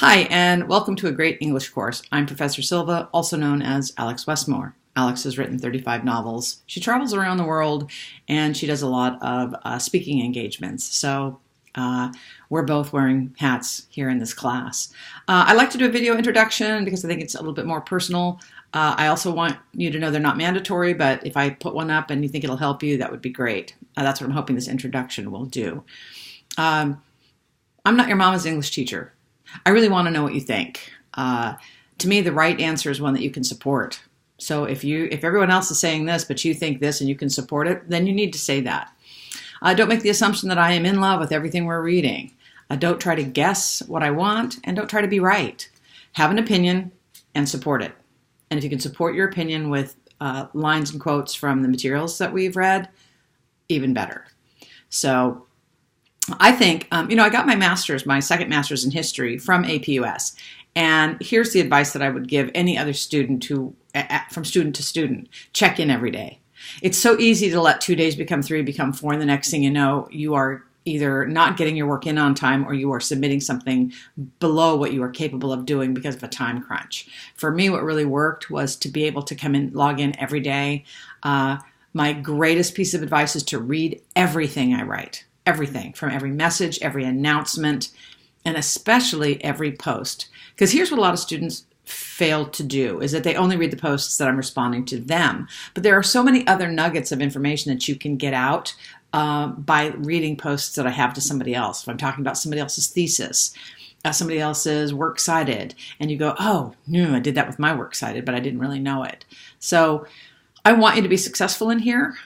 Hi, and welcome to a great English course. I'm Professor Silva, also known as Alex Westmore. Alex has written 35 novels. She travels around the world, and she does a lot of speaking engagements. So we're both wearing hats here in this class. I like to do a video introduction because I think it's a little bit more personal. I also want you to know they're not mandatory, but if I put one up and you think it'll help you, that would be great. That's what I'm hoping this introduction will do. I'm not your mama's English teacher. I really want to know what you think. To me, the right answer is one that you can support. So if everyone else is saying this, but you think this and you can support it, then you need to say that. Don't make the assumption that I am in love with everything we're reading. Don't try to guess what I want, and don't try to be right. Have an opinion and support it. And if you can support your opinion with lines and quotes from the materials that we've read, even better. So I think, I got my second master's in history from APUS. And here's the advice that I would give any other student from student to student. Check in every day. It's so easy to let 2 days become 3, become 4, and the next thing you know, you are either not getting your work in on time or you are submitting something below what you are capable of doing because of a time crunch. For me, what really worked was to be able to come in, log in every day. My greatest piece of advice is to read everything I write. Everything, from every message, every announcement, and especially every post. Because here's what a lot of students fail to do, is that they only read the posts that I'm responding to them. But there are so many other nuggets of information that you can get out by reading posts that I have to somebody else. If I'm talking about somebody else's thesis, somebody else's works cited, and you go, oh, no, I did that with my works cited, but I didn't really know it. So I want you to be successful in here.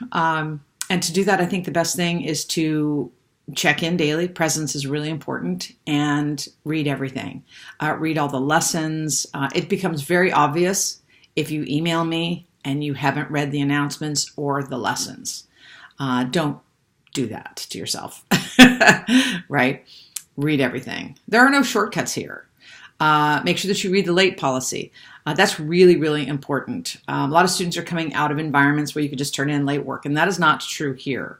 And to do that, I think the best thing is to check in daily. Presence is really important, and read everything. Read all the lessons. It becomes very obvious if you email me and you haven't read the announcements or the lessons. Don't do that to yourself, right? Read everything. There are no shortcuts here. Make sure that you read the late policy. That's really, really important. A lot of students are coming out of environments where you could just turn in late work, and that is not true here.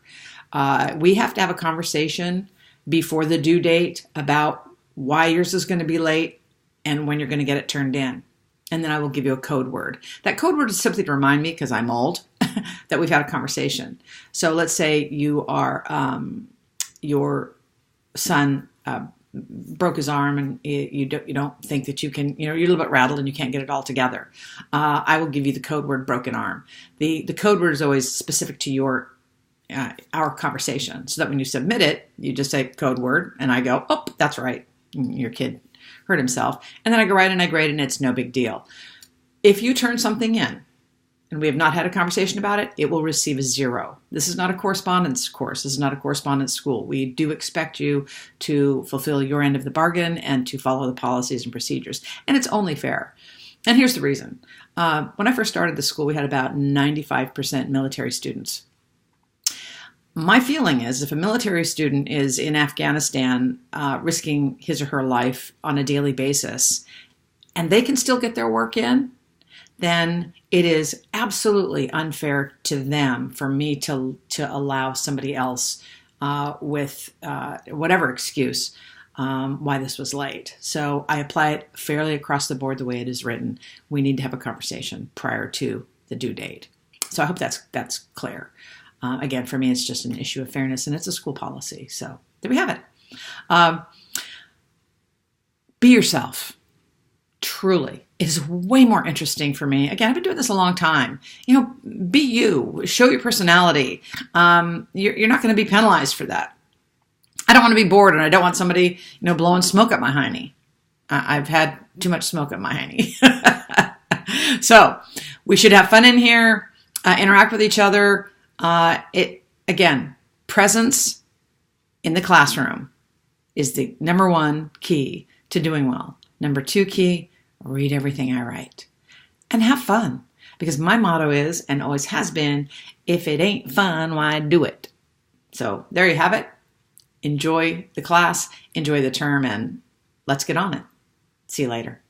We have to have a conversation before the due date about why yours is going to be late and when you're going to get it turned in. And then I will give you a code word. That code word is simply to remind me, because I'm old, that we've had a conversation. So let's say you are, your son broke his arm, and you don't think that you can, you're a little bit rattled and you can't get it all together. I will give you the code word broken arm. The code word is always specific to our conversation, so that when you submit it, you just say code word, and I go, oh, that's right, your kid hurt himself. And then I go right and I grade, and it's no big deal. If you turn something in and we have not had a conversation about it, it will receive a 0. This is not a correspondence course. This is not a correspondence school. We do expect you to fulfill your end of the bargain and to follow the policies and procedures. And it's only fair. And here's the reason. When I first started the school, we had about 95% military students. My feeling is if a military student is in Afghanistan risking his or her life on a daily basis, and they can still get their work in, then it is absolutely unfair to them for me to allow somebody else with whatever excuse why this was late. So I apply it fairly across the board the way it is written. We need to have a conversation prior to the due date. So I hope that's clear. Again, for me, it's just an issue of fairness, and it's a school policy. So there we have it. Be yourself. Truly. It is way more interesting for me. Again, I've been doing this a long time. Be you. Show your personality. You're not going to be penalized for that. I don't want to be bored, and I don't want somebody, blowing smoke up my hiney. I've had too much smoke up my hiney. So we should have fun in here, interact with each other. Again, presence in the classroom is the number 1 key to doing well. Number 2 key, read everything I write. And have fun. Because my motto is, and always has been, if it ain't fun, why do it? So there you have it. Enjoy the class, enjoy the term, and let's get on it. See you later.